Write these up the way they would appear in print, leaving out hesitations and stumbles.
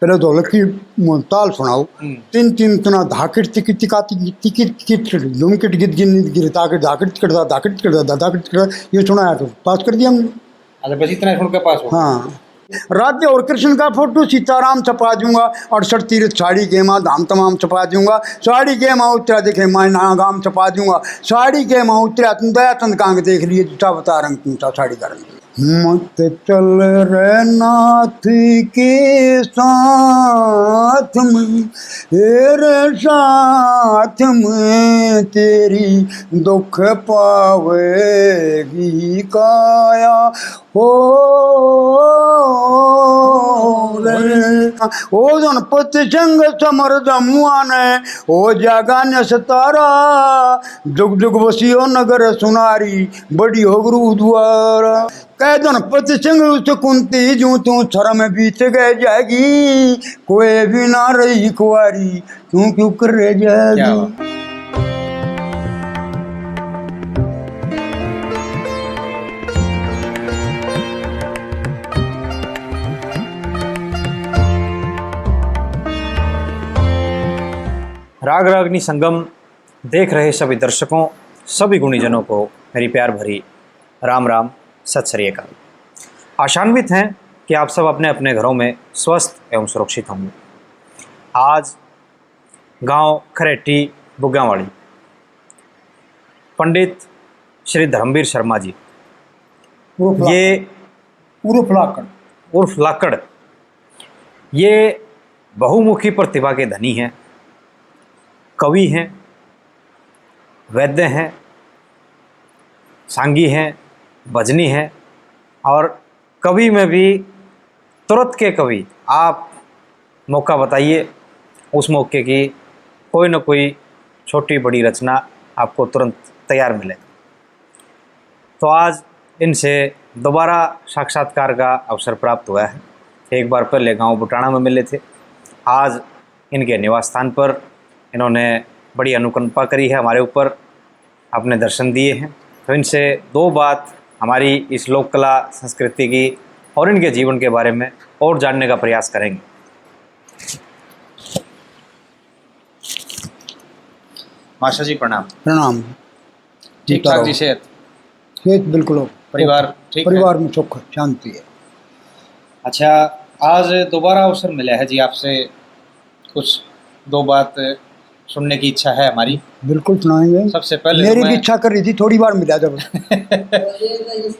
पहले ढोलक की ताल सुनाओ, तीन तीन तना धाकट तिकिट तिकाती तिकिट तिकिट धुमकिट गिद गिन गिर ताकट धाकट करदा धाकट करदा धाकट करदा, ये सुनाया तो पास कर दिया हमने। अच्छा, बस इतना सुन के पास हो। हाँ, राधे और कृष्ण का फोटो सीताराम छपा दूंगा, 68 तीर्थ साड़ी के माँ धाम तमाम छपा दूंगा, साड़ी के माँ उत्तरा देखे मैं ना गाम छपा दूंगा, साड़ी के माँ उत्तरा तुम दया चंद कांग देख लिए जूता बता रंग तुमचा साड़ी का रंग। मत चल रे नाथ के साथ में, तेरे साथ में तेरी दुख पावेगी काया हो रे। ओ जनपत संग समर दमुआन ओ जागान सतारा, जुग जुग बसियो नगर सुनारी बड़ी हो गुरु द्वारा। कह जनपत सिंह उस कुंती जू तू थर में बीत गए जाएगी, कोई भी ना रही कुआरी तू क्यों कर रह जाएगी। राग रागनी संगम देख रहे सभी दर्शकों, सभी गुणीजनों को मेरी प्यार भरी राम राम, सत श्री अकाल। आशान्वित हैं कि आप सब अपने अपने घरों में स्वस्थ एवं सुरक्षित होंगे। आज गांव खरेटी बुग्गावाड़ी पंडित श्री धर्मवीर शर्मा जी, ये उर्फ लाकड़, ये बहुमुखी प्रतिभा के धनी हैं, कवि हैं, वैद्य हैं, सांगी हैं, भजनी हैं और कवि में भी तुरंत के कवि। आप मौका बताइए, उस मौके की कोई न कोई छोटी बड़ी रचना आपको तुरंत तैयार मिले। तो आज इनसे दोबारा साक्षात्कार का अवसर प्राप्त हुआ है। एक बार पहले गांव बुटाना में मिले थे, आज इनके निवास स्थान पर इन्होंने बड़ी अनुकंपा करी है हमारे ऊपर, अपने दर्शन दिए हैं। तो इनसे दो बात हमारी इस लोक कला संस्कृति की और इनके जीवन के बारे में और जानने का प्रयास करेंगे। मास्टर जी प्रणाम। प्रणाम। ठीक ठाक जी? सेहत बिल्कुल। परिवार ठीक? परिवार में सुख शांति है। अच्छा, आज दोबारा अवसर मिला है जी आपसे, कुछ दो बात सुनने की इच्छा है हमारी। बिल्कुल सुनाएंगे। सबसे पहले मेरी भी इच्छा कर रही थी, थोड़ी बार मिला जब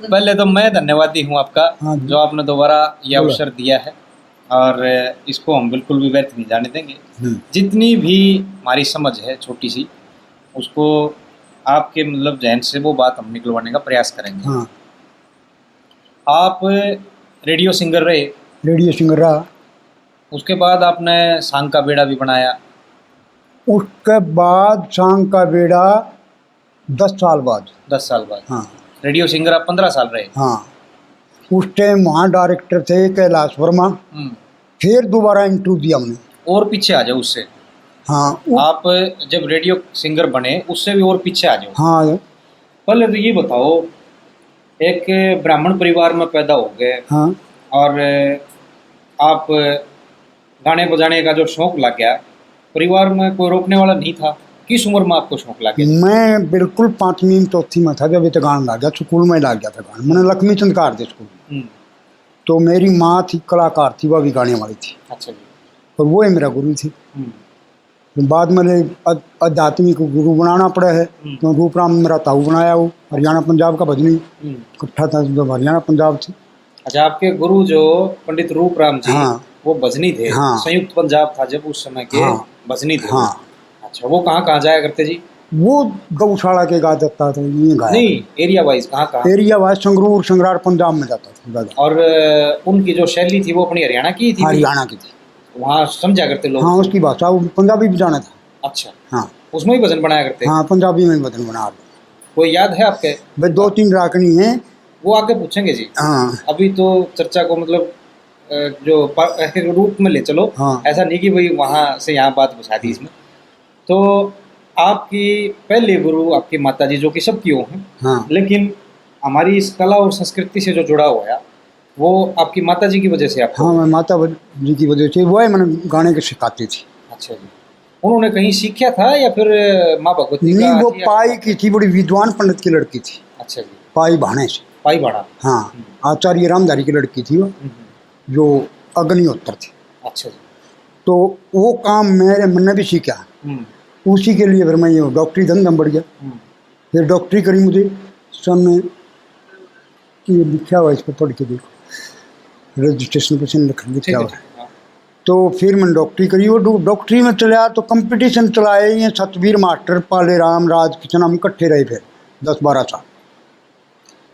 पहले तो मैं धन्यवादी हूँ आपका। हाँ, जो आपने दोबारा ये अवसर दिया है और इसको हम बिल्कुल भी व्यर्थ नहीं जाने देंगे। जितनी भी हमारी समझ है छोटी सी, उसको आपके मतलब जहन से वो बात हम निकलवाने का प्रयास करेंगे। हाँ। आप रेडियो सिंगर रहे? रेडियो सिंगर रहा। उसके बाद आपने सांग का बेड़ा भी बनाया? उसके बाद सांग का बेड़ा 10 साल बाद। 10 साल बाद। हाँ। रेडियो सिंगर आप 15 साल रहे? हाँ। उस टाइम वहाँ डायरेक्टर थे कैलाश वर्मा। फिर दोबारा इंटरव्यू दिया हमने। और पीछे आ जाओ उससे। हाँ। आप जब रेडियो सिंगर बने उससे भी और पीछे आ जाओ। हाँ। पहले तो ये बताओ, एक ब्राह्मण परिवार में पैदा हो गए। हाँ। और आप गाने बजाने का जो शौक लग गया, परिवार में कोई रोकने वाला नहीं था? किस उम्र में आपको शौक लग गया? मैं बिल्कुल 5वीं 4थी में था जब ये गाना लग गया। स्कूल में लग गया था गाना। मैंने लक्ष्मी चंद कार थे स्कूल में। तो मेरी माँ थी कलाकार थी, वह भी गाने वाली थी। अच्छा जी। और वो ही मेरा गुरु थी। बाद में आध्यात्मिक गुरु बनाना पड़ा है, तो रूपराम मेरा ताऊ बनाया, वो हरियाणा पंजाब का भजनी इकट्ठा था जब हरियाणा पंजाब थी। अच्छा, आपके गुरु जो पंडित रूपराम जी, हाँ, वो भजनी थे। हाँ। संयुक्त पंजाब था जब उस समय के। हाँ। भजनी थे। हाँ। अच्छा, वो कहाँ जाया करते जी? वो गौशाला के गा देता था। नहीं, एरिया वाइज कहाँ? एरिया वाइज संगरूर संगरार पंजाब में जाता था। और उनकी जो शैली थी वो अपनी हरियाणा की थी? हरियाणा की थी। वहाँ समझा करते लोग? हाँ, उसकी भाषा पंजाबी भी जाना था। अच्छा। हाँ, उसमें ही भजन बनाया करते? हाँ, पंजाबी में भजन बना। कोई याद है आपके? भाई 2-3 राकनी है, वो आगे पूछेंगे जी। हाँ। अभी तो चर्चा को मतलब जो रूप में ले चलो। हाँ। ऐसा नहीं कि भाई वहाँ से यहाँ बात बसा दी इसमें। तो आपकी पहले गुरु आपकी माता जी, जो कि सबकी हो हैं। हाँ। लेकिन हमारी इस कला और संस्कृति से जो जुड़ा हुआ है, वो आपकी माता जी की वजह से आपको? हाँ, मैं माता जी की वजह से वो है, मैंने गाने के सिखाती थी। अच्छा जी। उन्होंने कहीं सीखा था या फिर माँ भगवती का नहीं, वो ही पाई आशीर्वाद? की थी, बड़ी विद्वान पंडित की लड़की थी, अच्छा जी। पाई भाणे से। पाई बाड़ा। हाँ, आचार्य रामधारी की लड़की थी वो, जो अग्निहोत्र थी। अच्छा जी। तो वो काम मेरे मन ने भी सीखा, उसी के लिए फिर मैं ये डॉक्टरी धंधा में बढ़ गया। फिर डॉक्टरी करी मुझे सन, ये लिखा हुआ है, इस पर पढ़ के देखो, रजिस्ट्रेशन पर लिखा ठीक है, हुआ ठीक है। है, हाँ। तो फिर मैंने डॉक्टरी करी, वो डॉक्टरी में चला तो कंपटीशन चलाए, ये सतवीर मास्टर पाले राम राज किचन, हम इकट्ठे रहे फिर 10-12 साल।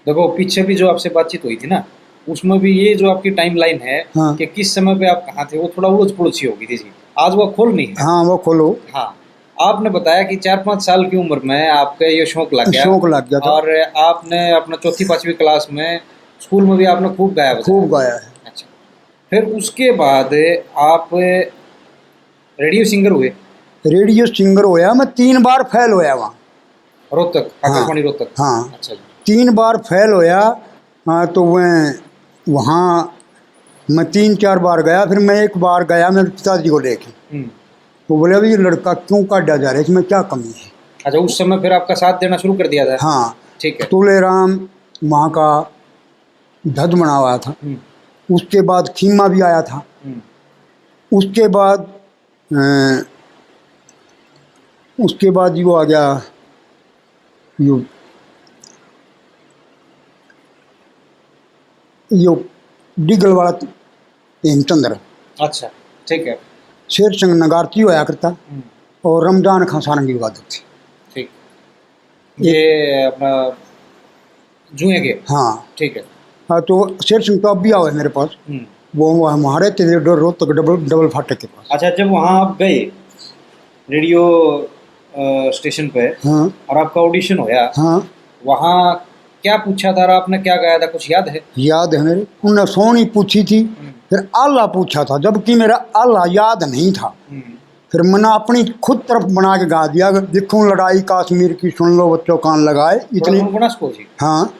देखो पीछे भी जो आपसे बातचीत हुई थी ना, उसमें भी ये जो आपकी टाइम लाइन है हाँ। कि किस समय पे आप कहाँ थे, वो थोड़ा उलझ पुलझ सी हो गई थी। आज वो खोलनी है। हाँ, वो खोलो। हाँ। आपने बताया कि 4-5 साल की उम्र में आपका ये शौक लग गया। शौक लग गया था। और आपने अपना 4th-5वीं क्लास में स्कूल में भी आपने खूब गाया बजाया। खूब गाया है। अच्छा। फिर उसके बाद आप रेडियो सिंगर हुए। रेडियो सिंगर होया, मैं 3 बार फेल होया वहाँ। रोहतक, आकाशवाणी रोहतक। हाँ, अच्छा जी। 3 बार फेल होया। हाँ, तो मैं वहाँ मैं 3-4 बार गया, फिर मैं एक बार गया मेरे पिताजी को लेके, तो बोले अभी ये लड़का क्यों काटा जा रहा है, इसमें क्या कमी है। अच्छा, उस समय फिर आपका साथ देना शुरू कर दिया था। हाँ, ठीक है। तुलेराम वहाँ का धद बना हुआ था। उसके बाद खीमा भी आया था। उसके बाद वो आ गया, यो डिगल वाला हेमचंद्र। अच्छा, ठीक है। शेर सिंह नगारती होया करता, और रमजान खां सारंगी वादक थे। ठीक। ये अपना जुए के। हाँ। ठीक है। हाँ, तो शेर सिंह तो अब भी आओ है मेरे पास, वो हमारे थे रोहतक डबल फाटक के पास। अच्छा, जब वहाँ आप गए रेडियो स्टेशन पे, हाँ। और आपका ऑडिशन होया, हाँ, वहाँ क्या पूछा था और आपने क्या गाया था, कुछ याद है? याद है मेरे, उन्हें सोनी पूछी थी, फिर आल्हा पूछा था, जबकि मेरा आल्हा याद नहीं था। फिर मैंने अपनी खुद तरफ बना के गा दिया, देखूं लड़ाई कश्मीर की, सुन लो बच्चों कान लगाए, इतनी। हाँ,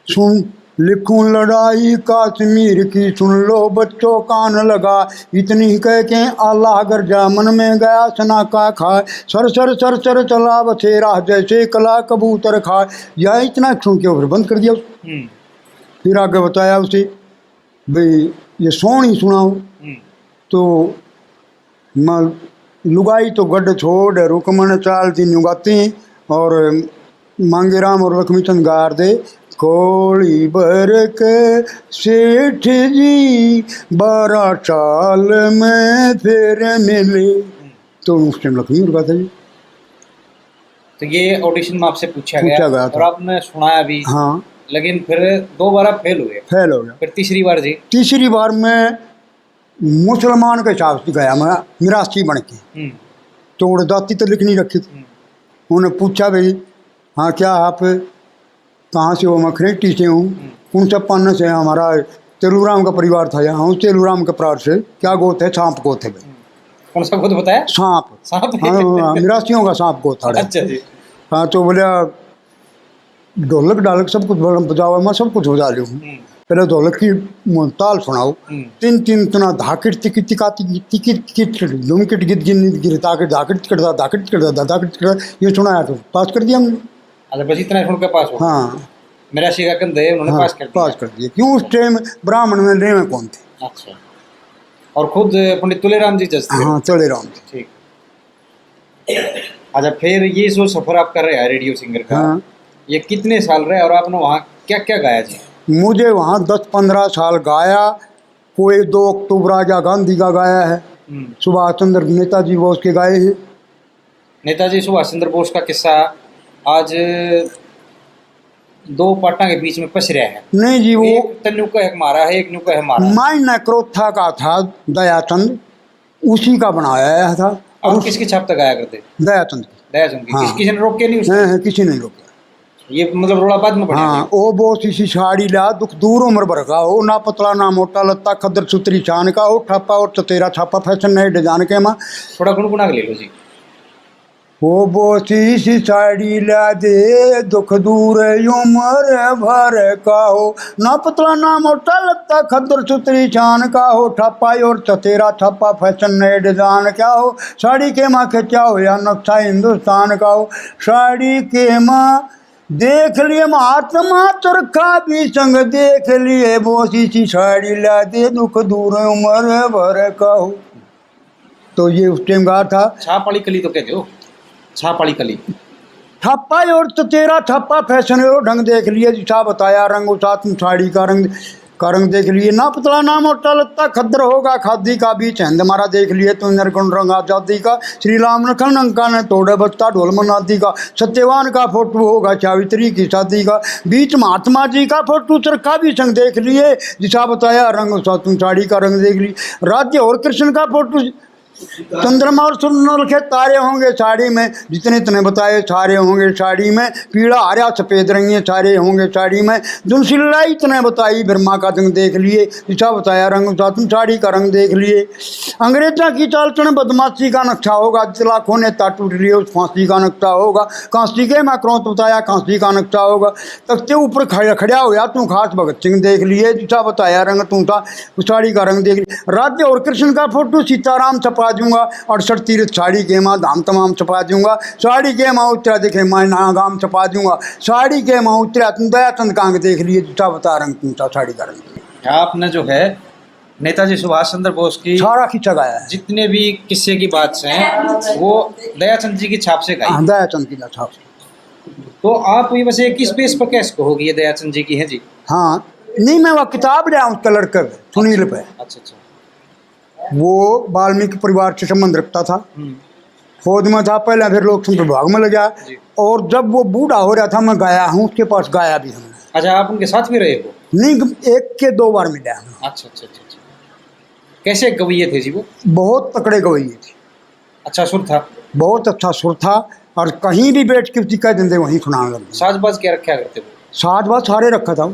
सुन लिखूं लड़ाई कश्मीर की, सुन लो बच्चों कान लगा, इतनी कह के आल्हा गर्जा मन में गया सना का खाए, सर सर सर सर चला बसेरा जैसे कला कबूतर खाए। यह इतना सुन के फिर बंद कर दिया। फिर आगे बताया उसे भाई ये सोनी सुनाओ, तो मैं लुगाई तो गड्ढ छोड़ रुकमन चाल दी नुगाती, और मांगे राम और लक्ष्मी चंद गार दे, कोड़ी भर के सेठ जी 12 साल में फिर मिले, तो उस टाइम लक्ष्मी और गाता जी। तो ये ऑडिशन में आपसे पूछा गया था और आपने सुनाया भी। हाँ, लेकिन फिर 2 बार आप फेल हुए। फेल हो गया। फिर तीसरी बार जी? तीसरी बार मैं मुसलमान के हिसाब से गया, मैं मिरासी बन के, तो उन्हें दाती तो लिख नहीं रखी थी। उन्हें पूछा भाई हाँ क्या आप कहाँ से हो, मैं खरेटी से हूँ। कौन सा पान से? हमारा तेलूराम का परिवार था यहाँ, हूँ तेलूराम के परिवार से। क्या गोत है? सांप गोत है भाई। कौन सा गोत बताया? सांप। सांप? हाँ, मिरासियों का सांप गोत था। अच्छा जी। हाँ, तो बोले ढोलक डालक सब कुछ बजाओ, मैं सब कुछ बजा रही हूँ। पहले ढोलक की ताल सुनाओ, 3-3 तना धाकिट तिकिट तिकाती तिकिट तिकिट धुमकिट गिद गिन गिर ताकिट धाकिट करता धाकिट करता धाकिट करता, ये सुनाया तो पास कर दिया हमने। अच्छा, बस इतना सुन के पास हो? हाँ, मेरा शिका कंधे उन्होंने हाँ, पास कर दिया। पास कर दिया। क्यों? उस टाइम ब्राह्मण में ले में कौन थे। अच्छा, और खुद पंडित तुलेराम जी जज थे? हाँ, तुलेराम जी। ठीक। अच्छा, फिर ये जो सफर आप कर रहे हैं रेडियो सिंगर का, हाँ, ये कितने साल रहे और आपने वहाँ क्या क्या गाया जी? मुझे वहाँ 10-15 साल गाया। कोई 2 अक्टूबर आजा गांधी का गाया है, सुभाष चंद्र नेताजी बोस के गाए हैं। नेताजी सुभाष चंद्र बोस का किस्सा आज 2 पार्टा के बीच में पस रहा है। नहीं जी, वो एक तन्नू का है मारा है, एक न्यू का है मारा। माइन क्रोथा का था दयाचंद, उसी का बनाया था। और किसकी छाप तक गाया करते? दयाचंद की। दयाचंद की। हाँ। किसी ने रोक के नहीं उसको? है, किसी नहीं रोका। ये मतलब रोड़ा बाद में बढ़िया। हाँ, ओ बोस इसी साड़ी ला दुख दूर उम्र भर का हो, ना पतला ना मोटा, लत्ता खदर सुतरी चान का हो, ठापा और चतेरा छापा, फैशन नए डिजाइन के माँ। थोड़ा गुनगुना के ले लो जी। वो बोसी सी साड़ी ला दे, दुख दूर उम्र भर का हो, ना पतला ना मोटा लगता खद्दर सुतरी शान का हो, ठप्पा और चतेरा छप्पा फैशन नए डिजाइन क्या हो, साड़ी के माँ के क्या हो या नक्शा हिंदुस्तान का हो, साड़ी के माँ देख लिए महात्मा चरखा भी संग देख लिए, बोसी सी साड़ी ला दे, दुख दूर उम्र भर का हो। तो ये उस टाइम गा था। छाप वाली कली तो कहते हो, छाप वाली कली। ठप्पा और तो तेरा ठप्पा फैशन और ढंग देख लिए, जिसा बताया रंग उसा तुम साड़ी का रंग देख लिए, ना पतला ना मोटा लगता खद्दर होगा खादी का बीच हिंद मारा देख लिए, तो नरकुंड रंग आजादी का, श्री राम ने खन अंका ने तोड़े बचता ढोल मनादी का, सत्यवान का फोटो होगा सावित्री की शादी का, बीच महात्मा जी का फोटो चरखा भी संग देख लिए, जिसा बताया रंग उसा तुम साड़ी का रंग देख लिए, राज्य और कृष्ण का फोटो, चंद्रमा और सूर्य रखे तारे होंगे साड़ी में, जितने तने बताए सारे होंगे साड़ी में, पीला हरा सफ़ेद रंग सारे होंगे साड़ी में, दुनसिल्ला इतने बताई ब्रह्मा का रंग देख लिए, जिसा बताया रंग उसा तुम साड़ी का रंग देख लिए, अंग्रेजा की चाल चुन बदमाशी का नक्शा होगा, लाखों ने टूट लिए उस फांसी का नक्शा होगा, कांसी के मैं क्रोत बताया कांसी का नक्शा होगा, तख्ते ऊपर खड़ा होया तू खास भगत सिंह देख लिए, जिसा बताया रंग तू था उस साड़ी का रंग देख लिए, राज्य और कृष्ण का फोटो सीताराम छपा दूंगा, 68 तीर्थ साड़ी के माँ धाम तमाम छपा दूंगा, साड़ी के माँ उत्तरा देखे मैं नागाम छपा दूंगा, साड़ी के माँ उत्तरा तुम दया चंद कांग देख लिए, जूठा बता रंग तुमचा साड़ी का रंग। आपने जो है नेताजी सुभाष चंद्र बोस की सारा खींचा गाया है, जितने भी किस्से की बात हैं वो दयाचंद जी की छाप से गाई। दया चंद की छाप से। तो आप ये वैसे किस बेस पर कैसे कहोगे ये दयाचंद जी की है जी? हाँ नहीं, मैं वह किताब लिया उसका लड़का सुनील पे, अच्छा अच्छा। वो वाल्मीकि परिवार से संबंध रखता था, हम्म, फौज में था पहले, फिर लोक संग्रह विभाग में लगा, जी। और जब वो बूढ़ा हो रहा था मैं गाया हूँ उसके पास, गाया भी हमने। अच्छा, आप उनके साथ भी रहे हो? नहीं, एक के दो बार मिला हमें। अच्छा अच्छा अच्छा अच्छा। कैसे गवैये थे जी वो? बहुत तकड़े गवैये थे, अच्छा सुर था? बहुत अच्छा सुर था, और कहीं भी बैठ के कह देंगे वहीं सुनाने लगे। साजबाज क्या रखा करते वो? सात बार सारे रखा था,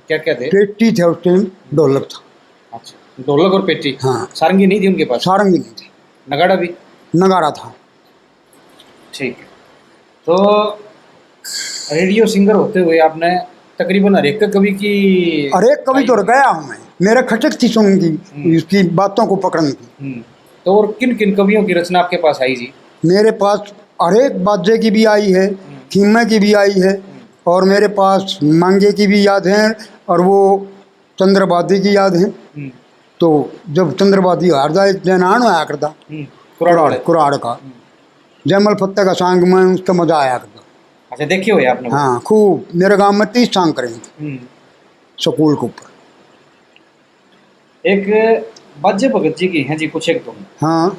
क्या क्या थे? पेटी थे उस टाइम, ढोलक था। अच्छा, ढोलक और पेटी। हाँ। सारंगी नहीं थी उनके पास? सारंगी नहीं थी, नगाड़ा भी? नगाड़ा था। ठीक है। तो रेडियो सिंगर होते हुए आपने तकरीबन हर एक कवि की, और एक कवि तो गया हूँ मैं, मेरा खटक थी सुन की उसकी बातों को पकड़ने की। तो और किन किन कवियों की रचना आपके पास आई जी? मेरे पास हर एक बाजे की भी आई है, खीमे की भी आई है, और मेरे पास मांगे की भी याद है, और वो चंद्रवादी की याद है। तो जब चंद्रवादी हारदा जैनान आया करता कुराड़ का, जयमल फत्ते का सांग में उसका मजा आया करता। अच्छा, देखे हुए आपने? हाँ खूब, मेरे गांव में 30 सांग करेंगे स्कूल के ऊपर। एक बाजे भगत जी की हैं जी कुछ एक तो, हाँ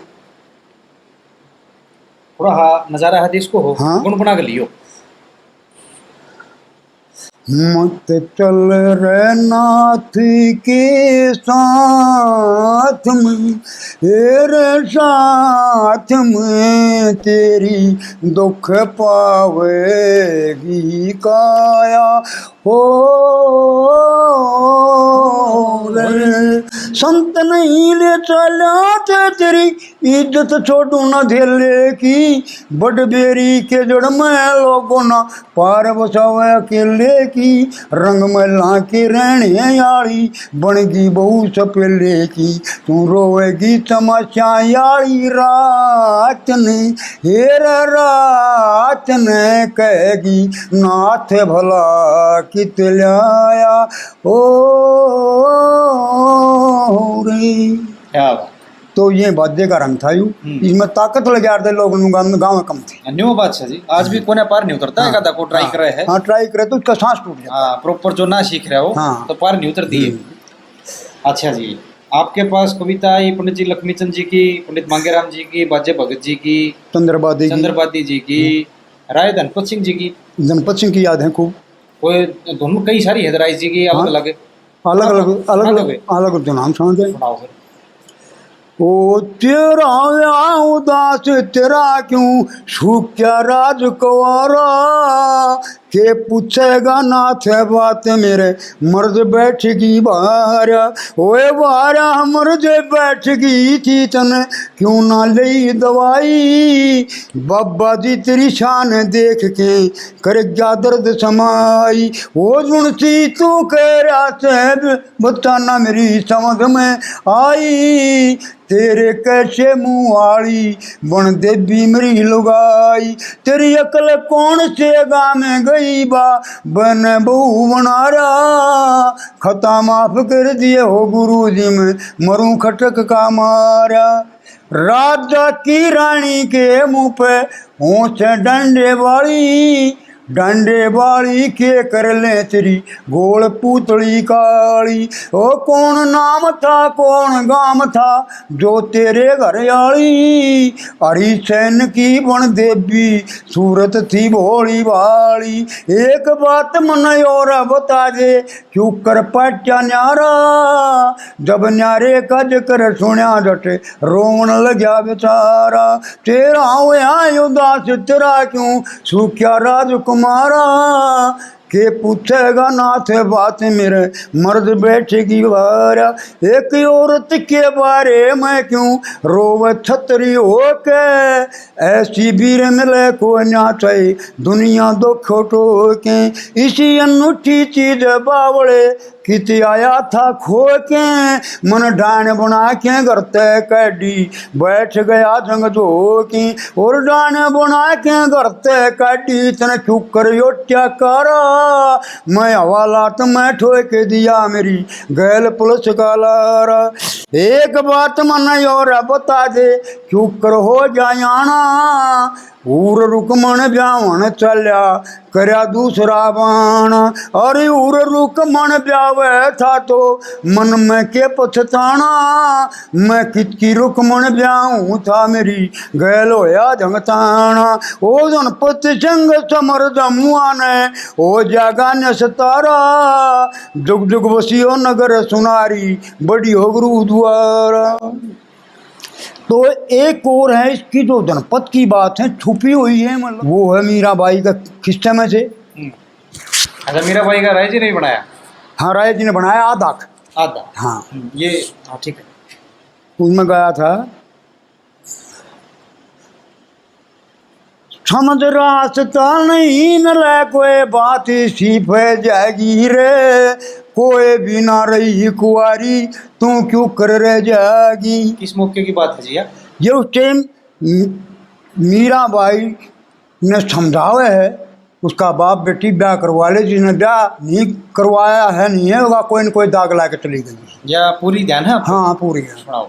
थोड़ा नजारा हदीस को हो, हाँ। गुनगुना के लियो। मत चल रे नाथ के साथ में, तेरे साथ में तेरी दुख पावेगी काया हो रे, संत नहीं ले चला तेरी इज्जत छोड़ू न धेले की, बड़ बेरी के जड़ में लोगों ना पार बसावे अकेले की, रंग महला के रहने यारी बनगी बहु सपेले की, तू रोएगी तमाशा यारी रात ने, हेर रात ने कहेगी नाथ भला कित लाया ओ रे। क्या बात। तो ये वाद्य का रंग था, यूं इसमें ताकत लगे आते लोग गाँव में कम थे। न्यू बादशाह जी आज भी कोने पार नहीं उतरता है, कदा को ट्राई कर रहे हैं। हाँ ट्राई करे तो उसका सांस टूट जाता। हाँ, प्रॉपर जो ना सीख रहे हो हाँ। तो पार नहीं उतरती है। अच्छा जी, आपके पास कविता ये पंडित जी लक्ष्मीचंद जी की, पंडित मांगेराम जी की, बाजे भगत जी की, चंद्रवादी जी की, राय धनपत सिंह जी की। धनपत सिंह की याद है खूब, कोई दोनों कई सारी है, राय जी की अलग अलग अलग अलग अलग अलग जो नाम समझ जाए। सुनाओ फिर। ओ तेरा उदास तेरा क्यों सूख्या राज कुंवारा, के पूछेगा नाथ बात मेरे मर्द बैठगी बाहर, ओए बारा मर्द बैठगी थी तने क्यों ना ले दवाई, बाबा जी तेरी शान देख के कर क्या दर्द समाई, वो जुनसी तू कह रहा से बताना मेरी समझ में आई, तेरे कैसे मुँह वाली बन देवी मेरी लुगाई, तेरी अकल कौन से गा में गई बा बन बहू बनारा, खता माफ कर दिए हो गुरु जी में मरूं खटक का मारा, राजा की रानी के मुंह पे होंठ डंडे वाली के कर ले तेरी गोल पूतली काली, ओ कौन नाम था कौन गाम था जो तेरे घर आली, हरी सैन की बन देवी सूरत थी भोली भाली, एक बात मन और बता दे क्यों कर पाट्या न्यारा, जब न्यारे का जिक्र सुनिया जट रोवन लग्या बेचारा, तेरा होया उदास तेरा क्यों सूख्या राजकुमारा, के पूछेगा नाथ बात मेरे मर्द बैठेगी वारा, एक औरत के बारे में क्यों रोव छतरी हो के, ऐसी वीर मिले को ना चाहे दुनिया दुख टोके, इसी अनूठी चीज बावड़े कित आया था खो के, मन डान बना के करते कैडी बैठ गया जंग जोकी, और डान बना के करते कैडी तने क्यों कर योट्या करा, मैं हवालात में ठोक दिया मेरी गैल पुलिस का लारा, एक बात मन और बता दे क्यों कर हो जायाना, ऊर रुकमण ब्यावन चल्या करया दूसरा बाणा, अरे ऊर रुकमण ब्यावे था तो मन में के पछताना, मैं कितकी रुकमण ब्याहूं था मेरी गैल होया जंगताना, ओ जनपत संग समर जमुआ ने ओ जागा न सतारा, जुग जुग बसियो नगर सुनारी बड़ी हो गुरु द्वारा। तो एक और है इसकी जो जनपद की बात है छुपी हुई है, मतलब वो है मीराबाई का किस्से में से। अच्छा, मीराबाई का राय जी ने बनाया? हाँ, राय जी ने बनाया आधा। हाँ ये हाँ ठीक है। उसमें गया था, समझ रास्ता नहीं मिले कोई बात सी फै जाएगी रे, कोई भी ना रही कुआरी तू क्यों कर रह जाएगी। किस मौके की बात है जी? ये उस टाइम मीराबाई ने समझावे है, उसका बाप बेटी ब्याह करवा ले, जिसने ब्याह नहीं करवाया है नहीं है होगा, कोई न कोई दाग ला के चली गई। या पूरी ध्यान है? हाँ पूरी है। सुनाओ।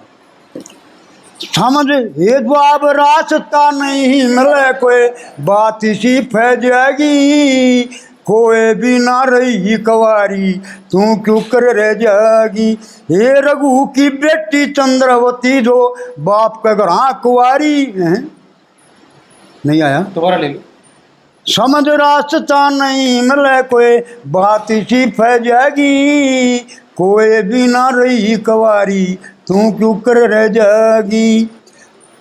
समझ ये जवाब रास्ता नहीं मिले कोई बात सी फै जाएगी, कोई भी ना रही कवारी तू क्यों कर रह जाएगी, हे रघु की बेटी चंद्रवती जो बाप का घर कुआरी है। नहीं आया, दोबारा ले लो। समझ रास्ता नहीं मिले कोई बात सी फै जाएगी, कोई भी ना रही कवारी तू क्यों कर रह जाएगी,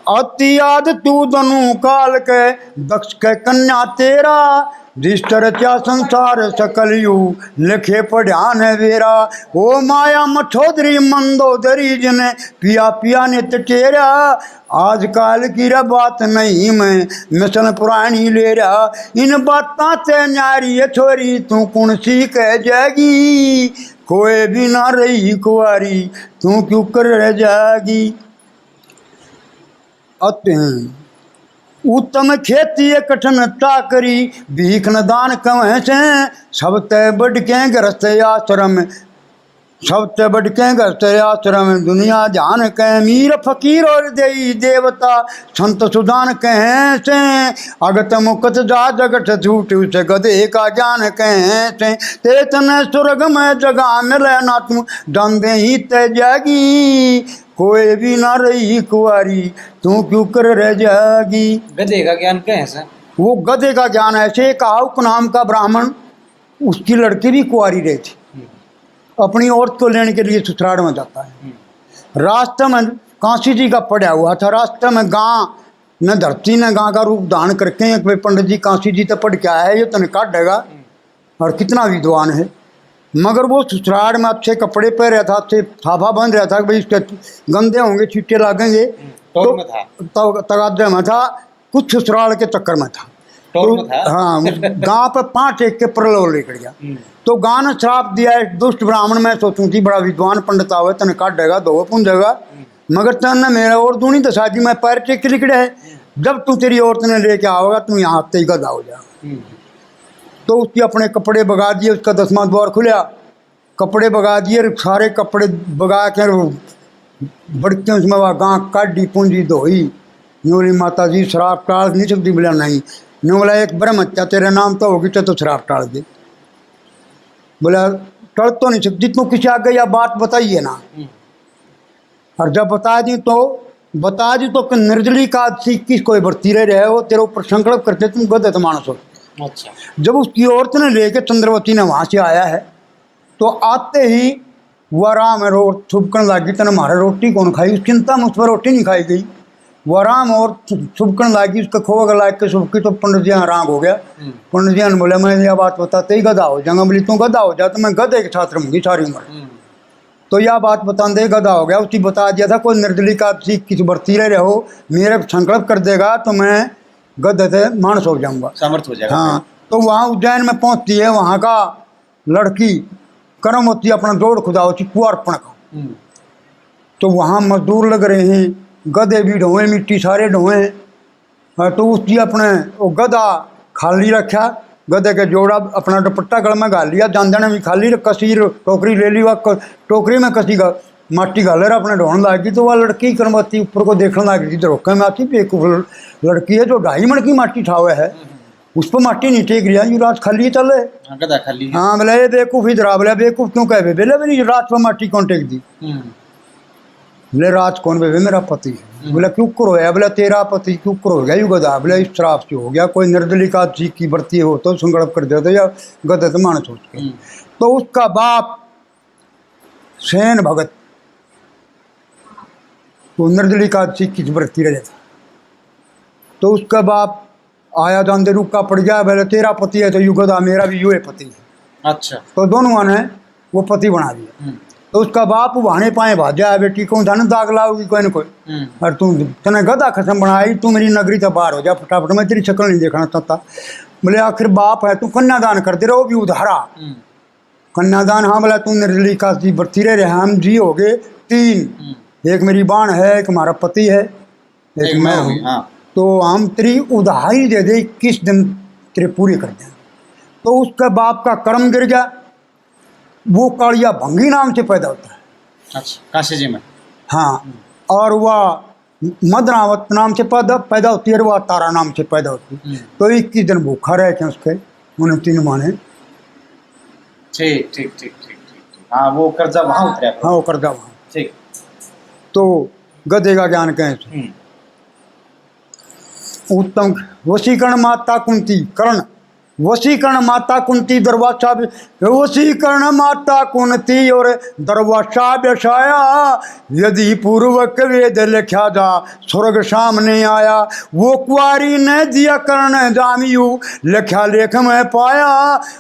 अति याद तू दनु काल के दक्ष के कन्या तेरा, जिस तरह क्या संसार सकल यू लिखे पढ़ान वेरा, ओ माया मठोदरी मंदोदरी जिने पिया पिया ने तटेरा, आज काल की रा बात नहीं मैं मिसल पुरानी ले रहा, इन बातां ते न्यारी छोरी तू कौन सी कह जाएगी, कोई भी ना रही कुआरी तू क्यों कर रह जाएगी। उत्तम खेती कठिन चाकरी भीख न दान कवें से, सब तय बढ़ के ग्रस्त आश्रम, सब ते बढ़ के ग्रस्त आश्रम, दुनिया जान कह मीर फकीर और देई देवता संत सुदान कहें से, अगत मुकत जा जगत झूठ उसे गधे का ज्ञान कहें से, ते तने स्वर्ग में जगह मिले ना तू दंदे ही ते जागी, कोई भी ना रही कुआरी तू क्यों कर रह जाएगी। गधे का ज्ञान कहें से? वो गधे का ज्ञान ऐसे कहाउक नाम का ब्राह्मण, उसकी लड़की भी कुआरी रही थी, अपनी औरत को लेने के लिए ससुराल में जाता है, रास्ते में काशी जी का पड़ा हुआ था, रास्ते में गां न धरती ने गां का रूप धारण करके एक पंडित जी काशी जी तो पढ़ के आया है, ये तने काटेगा, और कितना विद्वान है, मगर वो ससुराल में अच्छे कपड़े पहन रहा था, अच्छे थाफा बन रहा था कि भाई इसके गंदे होंगे, छींटे लगेंगे, टोर में था, तगादे में था, कुछ ससुराल के चक्कर में था। टोर में था। हाँ, गांव पे 5 एक के प्रलोभ लेकर गया। तो गांव ने श्राप दिया, एक दुष्ट ब्राह्मण में सोचूं थी बड़ा विद्वान पंडित आवे तने काटेगा दो पूंजेगा, मगर तने मेरा और दूनी तो शादी में पैर टेक के लिखड़े है, जब तू तेरी औरत ने लेके आओगा तू यहाँ आते ही गधा हो जा। तो उसके अपने कपड़े बगा दिए, उसका 10वां द्वार खुला, कपड़े बगा दिए, सारे कपड़े बगा के बड़के उसमें वह गाँव काटी पूंजी धोई, न्योली माता जी शराब टाल नहीं सकती, बोला नहीं, न्यू बोला एक ब्रह्मत्या तेरे नाम तो होगी तो शराब टाल दे, बोला टल तो नहीं सकती, तू किसी आगे या बात बताइए ना, और जब बता दी तो कि निर्जली का किस कोई बरती रहे हो, तेरे ऊपर संकल्प करते तुम गदत मानस हो। अच्छा। जब उसकी औरत ने लेके चंद्रवती ने वहाँ से आया है, तो आते ही वह राम छुपकन लगी, तने हमारे रोटी कौन खाई, उस चिंता में उस पर रोटी नहीं खाई गई, वह राम और छुपकन लगी, उसका खोगा ला के छुपकी, तो पंडित जी राग हो गया। पंडित जी ने बोला मैं यह बात बताते ही गधा हो जाऊंगा, बोली तू गधा हो जा तो मैं गधे के साथ रहूँगी सारी उम्र, तो यह बात बताते गधा हो गया। उसकी बता दिया था कोई निर्दली का किस बरती रहे हो, मेरे संकल्प कर देगा तो मैं गधे से मानस हो जाऊंगा, सामर्थ हो जाएगा। हाँ, तो वहाँ उज्जैन में पहुँचती है, वहाँ का लड़की कर्म होती है अपना जोड़ खुदा होती कुआरपण का, तो वहाँ मजदूर लग रहे हैं, गधे भी ढोए, मिट्टी सारे ढोए, तो उसकी अपने वो गधा खाली रखा, गधे के जोड़ा अपना दुपट्टा गल में घाल लिया, जानने भी खाली कसी टोकरी ले ली, वह टोकरी में कसी माटी घाले अपने ढोने लगी, तो वह लड़की कर्मवती ऊपर को देखने लगी, रोके में आती बेवकूफ लड़की है जो 2.5 मन की माटी ठावे है, उस पर माटी नहीं टेक रहा, ये रात खाली चले, गधा खाली। हाँ बोला ये बेवकूफ़ इधर आ, बोला बेवकूफ़ क्यों कहे बोले भाई रात पर माटी कौन टेक दी, बोले रात कौन बेबे मेरा पति है, बोला क्यों करोया, बोला तेरा पति क्यों करो गया, यू गधा, बोला इस शराब से हो गया, कोई निर्दली का जी की बरती हो तो संकल्प कर देते या गधे तो मान सोच के। तो उसका बाप सेन भगत वो निर्दली का जी की बरती रह जाता, तो उसका बाप आया तो अंदर रुका पड़ गया, बोले तेरा पति है तो यू गधा मेरा भी यू है पति है। अच्छा। तो दोनों ने वो पति बना दिया। तो उसका बाप वहाने पाए भाजा है, बेटी कौन धन दाग लाओगी कोई न कोई, और तू तने गधा खसम बनाई, तू मेरी नगरी से बाहर हो जा फटाफट, मैं तेरी शक्ल नहीं देखना चाहता। बोले आखिर बाप है तू कन्यादान करते रहो भी उधारा, कन्यादान, हाँ बोला तू निर्जली का जी बरती रहे, हम जी हो गए 3, एक मेरी बाण है, एक हमारा पति है, एक मैं हूँ, तो हम तेरी उधारी दे दे 21 दिन तेरे पूरे कर दें। तो उसका बाप का कर्म गिर गया, वो कालिया भंगी नाम से पैदा होता है। अच्छा, काशी जी में। हाँ, और वह मदनावत नाम से पैदा होती है, वह तारा नाम से पैदा होती है। तो 21 दिन भूखा रहे थे उसके, उन्हें 3 माने। ठीक ठीक ठीक ठीक ठीक। हाँ, वो कर्जा वहाँ उतरा। हाँ, वो कर्जा वहाँ। ठीक। तो गधे का ज्ञान कहें उत्तम वशीकरण माता कुंती कर्ण, वशीकरण माता कुंती दरवासा, वशीकरण माता कुंती और दरवासा बेसाया, यदि पूर्वक वेद लिखा जा स्वर्ग सामने आया, वो कुआरी ने दिया कर्ण जामियू लिखा लेख में पाया,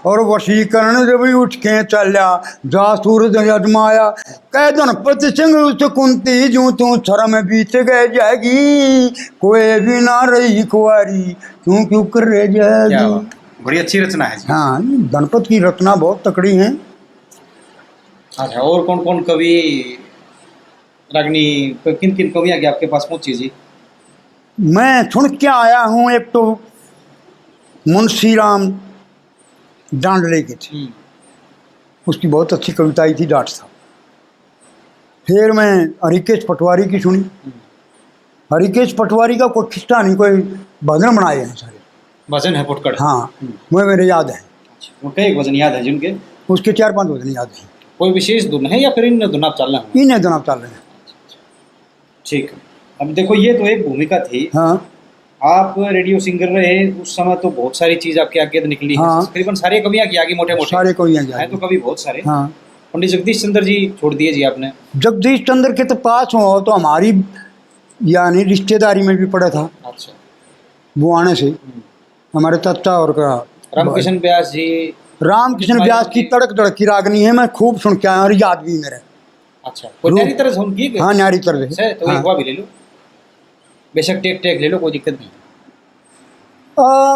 और वशीकरण जब उठ के चलिया जा सूरज अजमाया, कह धनपति सिंह उस कुंती जू तू शर्म बीच गए जाएगी, कोई भी ना रही कुआरी क्यों क्यों कर रह जाएगी। बड़ी अच्छी रचना है जी। हाँ, धनपत की रचना बहुत तकड़ी है। अच्छा, और कौन कौन कवि रागनी किन किन कवि आगे आपके पास पहुंची जी? मैं सुन के आया हूँ, एक तो मुंशी राम डांडले के थे, उसकी बहुत अच्छी कविता आई थी डाट साहब। फिर मैं हरिकेश पटवारी की सुनी, हरिकेश पटवारी का कोई खिस्सा नहीं, कोई भजन बनाए हैं सारे, भजन है पुटकड़। हाँ, वो मेरे याद है। उनके एक भजन याद है जिनके? उसके 4-5 भजन याद हैं। कोई विशेष धुन है या फिर इन धुन आप चल रहे हैं? इन धुन आप चल रहे हैं। ठीक है, अब देखो ये तो एक भूमिका थी। हाँ, आप रेडियो सिंगर रहे उस समय, तो बहुत सारी चीज आपके आगे तो निकली है। तकरीबन सारे कवियाँ की आगे मोटे मोटे सारे कवियाँ हैं तो कवि बहुत सारे। हाँ, पंडित जगदीश चंद्र जी छोड़ दिए जी आपने। जगदीश चंद्र के तो पास हो तो हमारी यानी रिश्तेदारी में भी पड़ा था। अच्छा, वो आने से हमारे चाचा और का रामकिशन व्यास जी रामकृष्ण व्यास की तड़क तड़क की रागनी है, मैं खूब सुन के आया और याद भी मेरे। अच्छा, कोई न्यारी तरह से उनकी हाँ न्यारी तरह से तो एक भी ले लो, बेशक टेक टेक ले लो, कोई दिक्कत नहीं।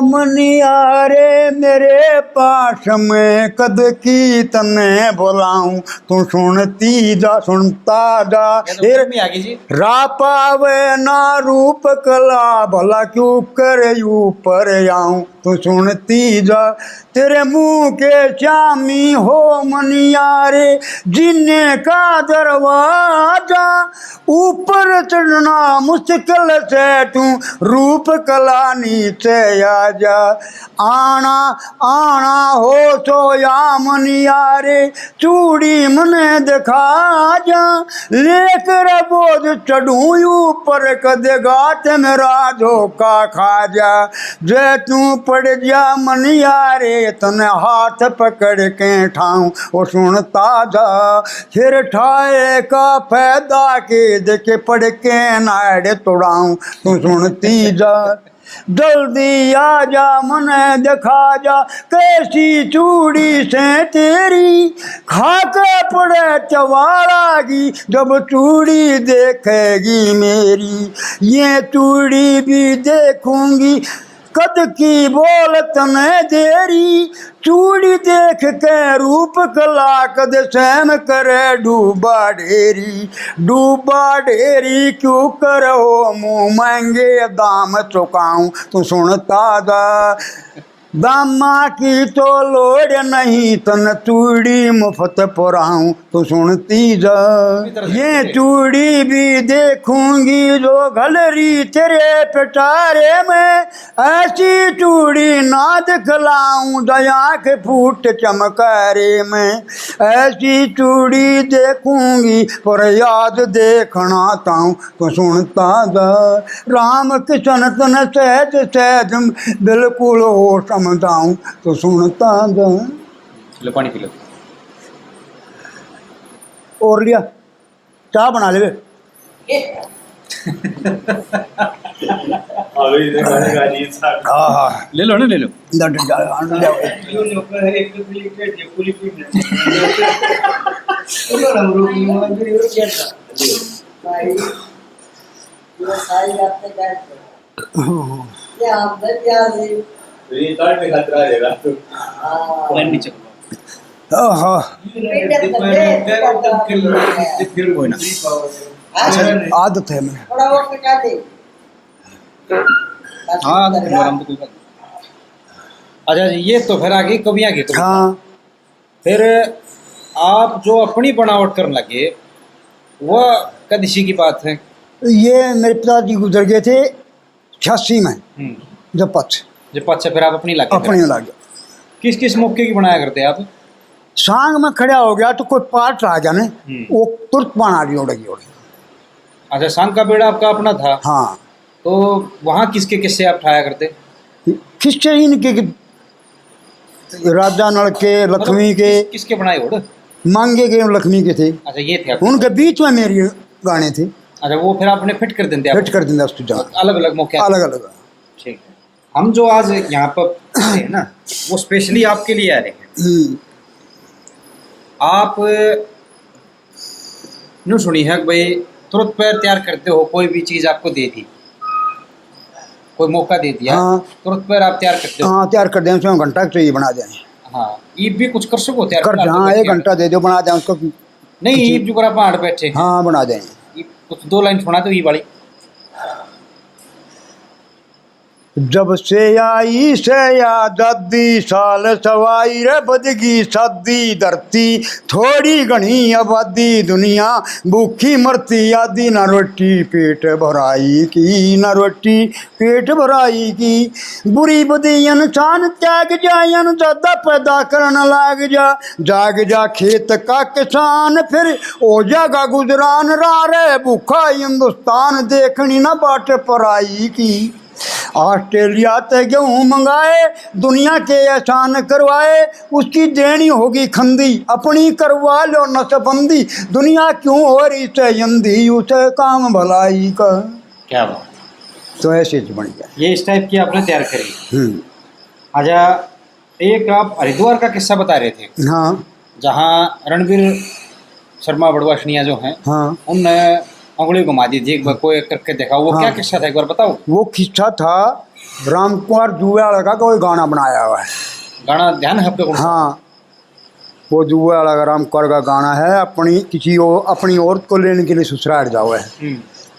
मनिया रे मेरे पास में कद की तने बुलाऊं, तू सुनती जा सुनता जा। आगे जी, रा पावे ना रूप कला भला क्यों कर ऊपर आऊं, तू सुनती जा। तेरे मुंह के श्यामी हो मनिया रे जीने का दरवाजा, ऊपर चढ़ना मुश्किल से तू रूप कला नीचे आजा। आना आना हो तो या मनिया रे चूड़ी मने दिखा जा, लेकर बोझ चढ़ूं ऊपर कदे गात मेरा धोखा खा जा। जे तू पड़ जा मनिया रे तने हाथ पकड़ के ठाऊं, वो सुनता जा। फिर ठाए का फायदा के देखे पड़ के नाड़ तोड़ाऊं, तू सुनती जा। जल्दी आ जा मने दिखा जा, कैसी चूड़ी से तेरी खाके पड़े चवाड़ागी, जब चूड़ी देखेगी मेरी। ये चूड़ी भी देखूंगी कद की बोल तने देरी, चूड़ी देख के रूप कला कद सहम करे डूबा ढेरी। डूबा ढेरी क्यों करो मुँह महंगे दाम चुकाऊं, तू सुनता जा। दामा की तो लोड़ नहीं तन चूड़ी मुफ्त पुराऊं, तो सुनती जा। ये चूड़ी भी देखूंगी जो गलरी तेरे पिटारे में, ऐसी चूड़ी ना दिखलाऊं दया के फूट चमकारे में। ऐसी चूड़ी देखूंगी पर याद देखना ताऊं, तो सुनता जा। राम किशन तन सहज सहज बिल्कुल हो समझाऊं, तो सुनता जा। लो पानी पी लो। और लिया चाह बना ले। ले लो ना, ले लो। आदत है मैं। हाँ अच्छा जी, ये तो फिर आगे कवियाँ की कविता। हाँ फिर आप जो अपनी बनावट करने लगे वह कदिशी की बात है? ये मेरे पिताजी गुजर गए थे 86 में, जब अच्छा, फिर आप अपनी लगे अपने लगे। किस किस मौके की बनाया करते आप? सांग में खड़ा हो गया तो कोई पार्ट आ जाने वो तुरंत बना दी ओढ़ेगी। अच्छा, सांग का बेड़ा आपका अपना था? हाँ। तो वहाँ किसके किस्से आप ठाया करते? किसके इनके राजा नल के, लक्ष्मी के। किसके बनाए ओढ़? मांगे के लक्ष्मी के थे। अच्छा, ये थे उनके बीच में मेरी गाने थे। अच्छा, वो फिर आपने फिट कर देते? फिट कर देंगे उसको जान। अलग अलग मौके? अलग अलग। ठीक है। हम जो आज यहाँ पर है ना, वो स्पेशली आपके लिए आ रहे हैं। आप यूँ सुनी है कि भाई तुरंत पैर तैयार करते हो, कोई भी चीज़ आपको दे दी, कोई मौका दे दिया, हाँ। तुरंत पैर आप तैयार करते हो? हाँ, तैयार कर दें, उसमें घंटा चाहिए बना दें। हाँ, ईब भी कुछ कर सको तैयार कर। हाँ, 1 घंटा दे दो, बना दें उसको। नहीं, ईब जो कर आप हाथ बैठे। हाँ, बना दें। कुछ 2 लाइन सुना दो ईब वाली। जब से आई से आजादी साल सवाई रे बदगी सादी धरती, थोड़ी घनी आबादी दुनिया भूखी मरती आदि, न रोटी पेट भराई की, न रोटी पेट भराई की। बुरी बदी इंसान त्याग जायन, ज्यादा पैदा करना लाग जा। जाग जा खेत का किसान, फिर हो जागा गुजरान। रे भूखा हिंदुस्तान देखनी न बाट पराई की। ऑस्ट्रेलिया से गेहूँ मंगाए, दुनिया के एहसान करवाए, उसकी देनी होगी खंदी, अपनी करवा लो नसबंदी। दुनिया क्यों हो रही चयंदी, उसे काम भलाई का। क्या बात। तो ऐसे बन गया। ये इस टाइप की आपने तैयार करी। अच्छा, एक आप हरिद्वार का किस्सा बता रहे थे, हाँ जहाँ रणवीर शर्मा बड़वाशनिया जो हैं, हाँ, उनने उंगली घुमा दी थी, कोई करके देखा, वो क्या किस्सा था एक बार बताओ। वो किस्सा था रामकुमार जुएवाला का कोई गाना बनाया हुआ है। गाना ध्यान है आपके? हाँ, वो जुएवाला का रामकुमार का गाना है, अपनी औरत को लेने के लिए ससुराल जाओ है।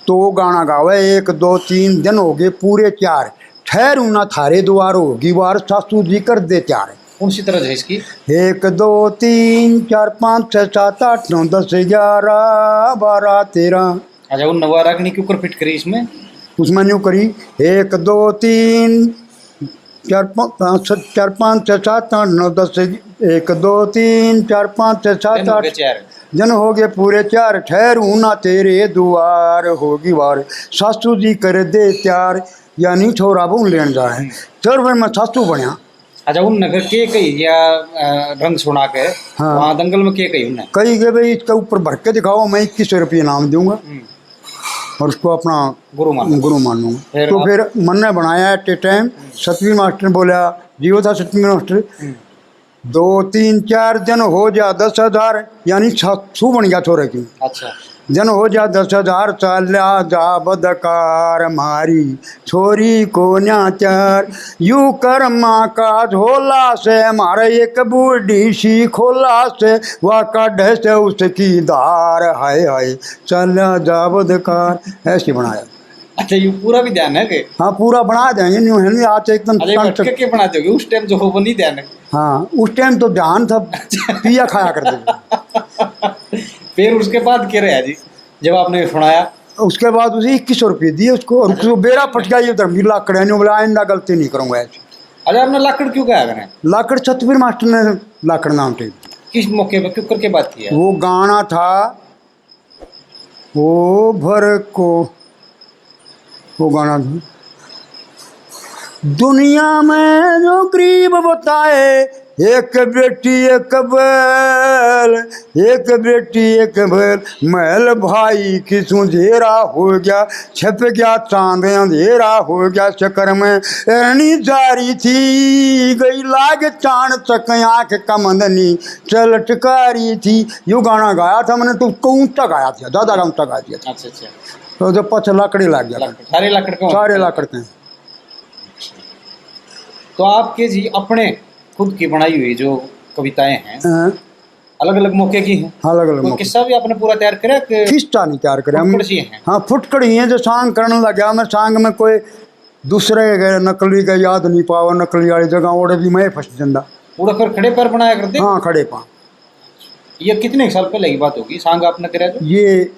तो वो गाना गावे, 1 2 3 दिन हो गए पूरे 4, ठहरू ना थारे द्वार होगी वार, सासू जी कर दे 4। कौन सी तरह है इसकी? 1 2 3 4 5 6 7 8 9 10 11 12 13। अच्छा, वो नवारा की क्यों कर फिट करी इसमें? उसमें न्यू करी 1 2 3 4 5 6 7 8 9 10 1 2 3 4 5 6 7 8 जन हो गए पूरे 4, ठहरू ना तेरे दुआर होगी वार, सासू जी कर दे 4। यानी छोरा बहू लेन जाए, चल फिर मैं सासू बनया। अच्छा, उन नगर के कही या रंग सुना के हाँ। वहाँ दंगल में के कही उन्हें? कही गए भाई इसके ऊपर भर के दिखाओ, मैं 2100 रुपये नाम दूंगा और उसको अपना गुरु मानूंगा। तो फिर मन ने बनाया एट ए टाइम। 7वीं मास्टर ने बोला, जीव था 7वीं मास्टर, 2 3 4 जन हो जा 10,000, यानी 600 बन गया छोरे की। अच्छा, जन हो जा 10,000, चाल्या जा बदकार मारी छोरी को न्याचार, यू कर्मा का झोला से मारे एक बूढ़ी सी खोला से, वह कढ़ से उसकी धार, हाय हाय चाल्या जा बदकार। ऐसे बनाया। अच्छा, ये पूरा भी ध्यान है के? हाँ, पूरा बना देंगे, न्यू है नहीं आज एकदम के बना दोगे उस टाइम जो हो वो नहीं ध्यान है? हाँ, उस टाइम तो ध्यान था, पिया खाया करते। फिर उसके बाद क्या रहा जी जब आपने सुनाया? उसके बाद उसे 2100 रुपये दिए उसको, और उसको बेरा फट गया, ये उधर लाकड़ है, बोला आइंदा गलती नहीं करूँगा ऐसे। अच्छा, आपने लाकड़ क्यों कहा करें? लाकड़ 7वीं मास्टर ने लाकड़ नाम थे। किस मौके पर क्यों करके बात किया? वो गाना था वो भर को, वो गाना था, दुनिया में जो गरीब बताए, एक बेटी एक बैल, एक बेटी एक बैल, महल भाई की सुंधेरा हो गया, छप गया चांद अंधेरा हो गया, चक्कर में एरनी जारी थी, गई लाग चांद चक आँख कमंदनी चल टकारी थी। यू गाना गाया था मैंने, तो उसको ऊँचा गाया था, ज़्यादा ऊँचा गा दिया। अच्छा अच्छा, तो जब पछ लाकड़ी लग गया, सारे लाकड़ के? सारे लाकड़ के। तो आपके जी अपने खुद की बनाई हुई जो कविताएं हैं अलग अलग मौके की हैं? अलग अलग कोई किस्सा भी आपने पूरा तैयार करा कि किस्सा नहीं तैयार करा? हाँ, फुटकड़ ही है जो सांग करने लग गया मैं। सांग में कोई दूसरे गए नकली का याद नहीं पावा, नकली वाली जगह ओढ़े भी मैं फंस जाता। पूरा फिर खड़े पैर बनाया करते? हाँ, खड़े पाँव। ये कितने साल पहले की बात होगी सांग आपने करा जो? ये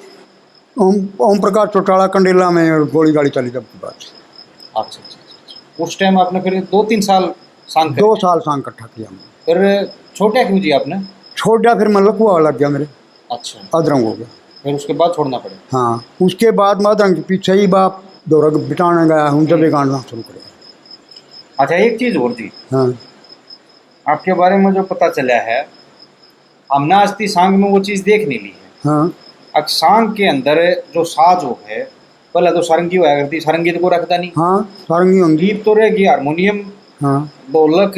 ओम प्रकाश चौटाला कंडेला में गोली गाड़ी चली जब की बात। अच्छा अच्छा, उस टाइम आपने फिर 2-3 साल सांग? 2 साल सांग इकट्ठा किया। फिर छोटा क्यों जी आपने? छोड़ा फिर मैं लकुआ लग गया मेरे। अच्छा, अदरंग हो गया, फिर उसके बाद छोड़ना पड़े? हाँ, उसके बाद मैं अदरंग के पीछे ही बाप दौरा बिटाने गया हूँ, जब गाना शुरू करे। अच्छा, एक चीज़ और जी, हाँ, आपके बारे में जो पता चला है, हमने आज ती सांग में वो चीज़ देख नहीं ली है। हाँ, अब सांग के अंदर जो साज हो है, पहले तो सारंगी हुआ करती, सारंगी तो को रखता नहीं। हाँ, सारंगी होंगी, गीत तो रहेगी, हारमोनियम, हाँ, ढोलक,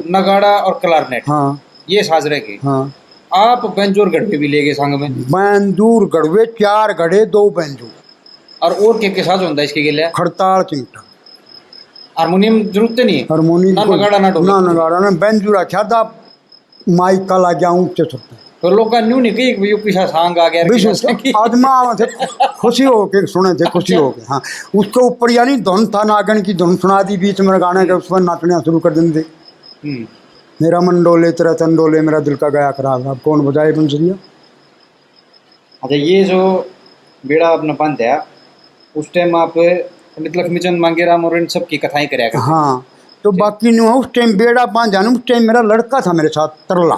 नगाड़ा और क्लारनेट, हाँ, ये साज रहेगी। हाँ, आप बेंजोर गढ़वे भी ले गए संग में? बैंजूर गढ़वे 4 गढ़े 2 बैंजूर। और के साज होता है इसके लिए? खड़ताल चिमटा। हारमोनियम जरूरत नहीं है? हारमोनियम ना नगाड़ा ना ढोलक? ना नगाड़ा ना बैंजूर आख्या था, माइक का ला गया ऊँचे छुट्टे। तो लोग का न्यू नहीं कही यूपी सा सांग आ गया आदमा थे, खुशी हो के सुने थे, खुशी हो के। हाँ, उसके ऊपर यानी धुन था, नागन की धुन सुना दी बीच में गाने के, उस पर नाचना शुरू कर देते। मेरा मन डोले तेरा तन डोले, मेरा दिल का गया खराब, अब कौन बजाए बंसुरिया। अच्छा, ये जो बेड़ा आपने बंद है, उस टाइम आप पंडित लक्ष्मीचंद मांगेराम और इन सब की कथाएं कराया करते? हाँ, तो बाकी नहीं हुआ उस टाइम बेड़ा पाँच जाने, उस टाइम मेरा लड़का था मेरे साथ, तरला,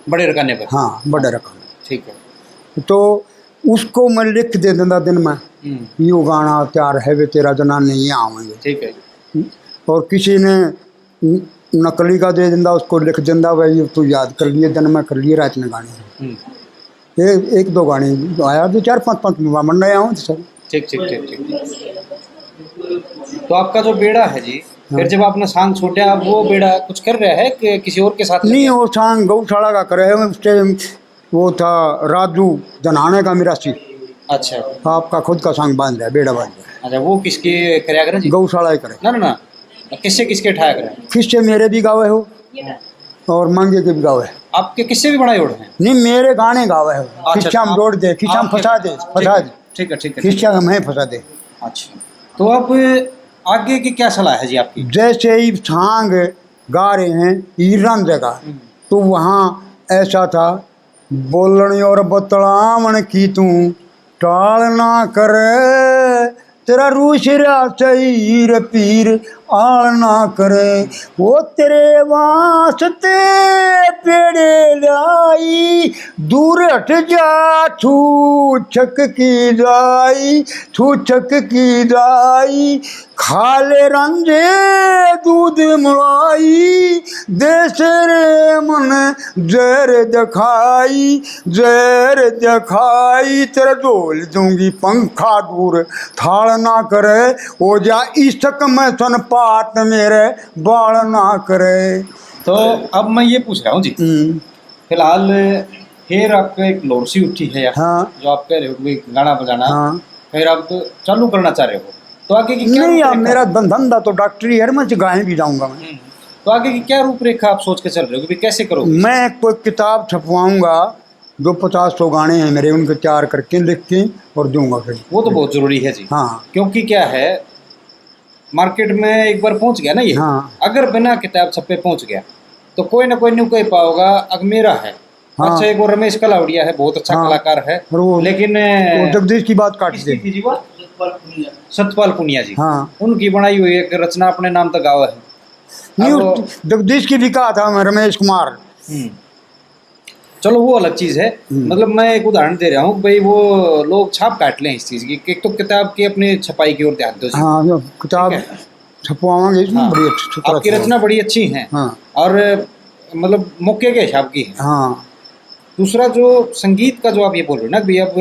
बड़े रकाने पर? हाँ, बड़े रकाने। ठीक है। तो उसको मैं लिख दे देता दिन में, यो गाना तैयार है वे तेरा जना नहीं आवेंगे। ठीक है। और किसी ने नकली का दे देता, उसको लिख देता, भाई तू याद कर लिए, दिन में कर लिए, रात में गाने। एक दो गाने आया, 4-5 मन नया हूँ सर। ठीक ठीक ठीक ठीक। तो आपका जो बेड़ा है जी, फिर जब आपने सांग छोटे, आप वो बेड़ा कुछ कर रहा है कि किसी और के साथ लग नहीं, गया? वो सांग गौशाला का करे है उससे। वो था राजू धनाने का मिरासी, अच्छा आपका खुद का सांग बांध रहा है, बेड़ा बांध रहा अच्छा, वो किसके कराया करें जी? है, गौशाला ही करे। ना ना ना, किससे किसके ठाया करें? किससे मेरे भी गावे हो और मांगे के भी गावे। आपके किससे भी बनाए उड़ हैं? नहीं, मेरे गाने गावे हो, खिस्सा में आप- जोड़ दे, खिस्सा में आपके- फंसा दे, फंसा दे, ठीक है ठीक है। खिस्सा में फंसा दे। अच्छा, तो आप आगे की क्या सलाह है जी आपकी? जैसे ही सांग गा रहे हैं ईरान जगह, तो वहाँ ऐसा था, बोलने और बतलावन की तू टाल ना करे, तेरा रूशरा शहीर पीर आल ना करे, वो तेरे वास्ते पेड़े लाई, दूर हट जा छू छक की जाई, छू छक की जाई, खाले रंजे दूध मलाई, देश रे मन जहर दिखाई, जहर दिखाई, तेरे झोल दूंगी पंखा दूर थाल ना करे, ओ जा इश्क में सन पात मेरे बाल ना करे। तो अब मैं ये पूछ रहा हूँ जी, फिलहाल फिर आपका एक लोरसी उठी है यार, हाँ। जो आप कह रहे हो कि गाना बजाना, हाँ। फिर आप चालू करना चाह रहे हो, तो आगे की क्या नहीं यार, रूपरेखा? मेरा धंधा तो डॉक्टरी है, मैं गाने भी जाऊंगा मैं। तो आगे की क्या रूपरेखा आप सोच के चल रहे हो कि भाई कैसे करोगे? मैं कोई किताब छपवाऊंगा, जो 50-100 गाने हैं मेरे, उनके तैयार करके लिख के और दूंगा फिर। वो तो बहुत जरूरी है जी। हाँ। क्योंकि क्या है, मार्केट में एक बार पहुंच गया ना ये, हाँ। अगर बिना किताब छपे पहुंच गया तो कोई ना कोई नहीं कह पाओगा अगमेरा है। हाँ। अच्छा, एक वो रमेश कलावड़िया है, बहुत अच्छा हाँ। कलाकार है, और वो- लेकिन वो जगदीश की बात काट किसकी दे। थी जी वो? सतपाल पुनिया जी। हाँ। उनकी बनाई हुई एक रचना अपने नाम तक गावा है। नहीं, अब उस जगदीश की भी कहा था मैं, रमेश कुमार। चलो वो अलग चीज है, मतलब मैं एक उदाहरण दे रहा हूँ भाई, वो लोग छाप काट लें इस चीज की, एक तो किताब की अपनी छपाई की ओर ध्यान दो जी। हाँ, जो किताब ठीक है। छपवाएंगे इसमें हाँ। बड़ी अच्छी तरह आपकी से। रचना बड़ी अच्छी है, हाँ। और मतलब मौके के हिसाब की है। हाँ। दूसरा जो संगीत का जो आप ये बोल रहे हो ना भी, अब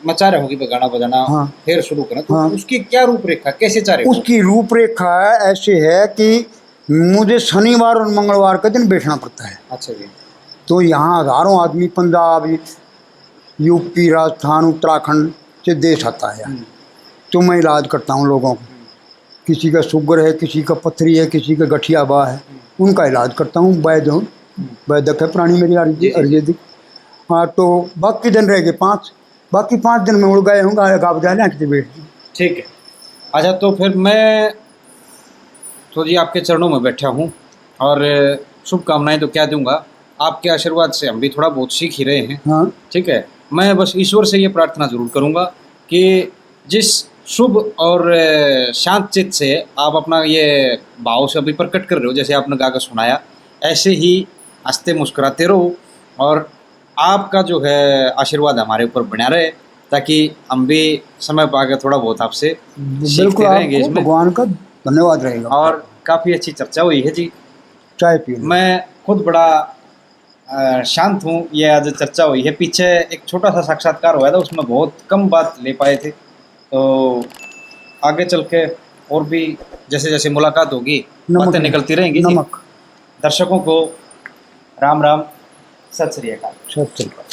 मैं चाह रहा हूँ कि गाना बजाना हाँ। फिर शुरू करें, तो हाँ। उसकी क्या रूपरेखा, कैसे चाह रहे हो? उसकी रूपरेखा ऐसे है कि मुझे शनिवार और मंगलवार के दिन बैठना पड़ता है। अच्छा जी। तो यहाँ हजारों आदमी पंजाब, यूपी, राजस्थान, उत्तराखंड से देश आता है, तो मैं इलाज करता हूँ लोगों को। किसी का शुगर है, किसी का पथरी है, किसी का गठिया बा है, उनका इलाज करता हूँ। वैद्य हूँ, वैद्यक है प्राणी मेरी आयुर्वेदिक। हाँ, तो बाकी दिन रह गए 5, बाकी 5 दिन में उड़ गए हूँ, गा बजा लें बैठ गए। ठीक है। अच्छा, तो फिर मैं तो जी आपके चरणों में बैठा हूँ, और शुभकामनाएं तो क्या दूंगा, आपके आशीर्वाद से हम भी थोड़ा बहुत सीख ही रहे हैं। हाँ। ठीक है। मैं बस ईश्वर से ये प्रार्थना जरूर करूंगा कि जिस शुभ और शांत चित्त से आप अपना ये भाव से अभी प्रकट कर रहे हो, जैसे आपने गाकर सुनाया, ऐसे ही हंसते मुस्कुराते रहो, और आपका जो है आशीर्वाद हमारे ऊपर बना रहे, ताकि हम भी समय पाकर थोड़ा बहुत आपसे बिल्कुल, सीखते रहेंगे आपको इसमें। भगवान का धन्यवाद रहेगा। और काफ़ी अच्छी चर्चा हुई है जी। चाय पी लो। मैं खुद बड़ा शांत हूँ, ये आज चर्चा हुई है। पीछे एक छोटा सा साक्षात्कार हुआ था, उसमें बहुत कम बात ले पाए थे, तो आगे चल के और भी जैसे जैसे मुलाकात होगी बातें निकलती रहेंगी जी। नमक। दर्शकों को राम राम, सत श्री अकाल। सत श्री अकाल।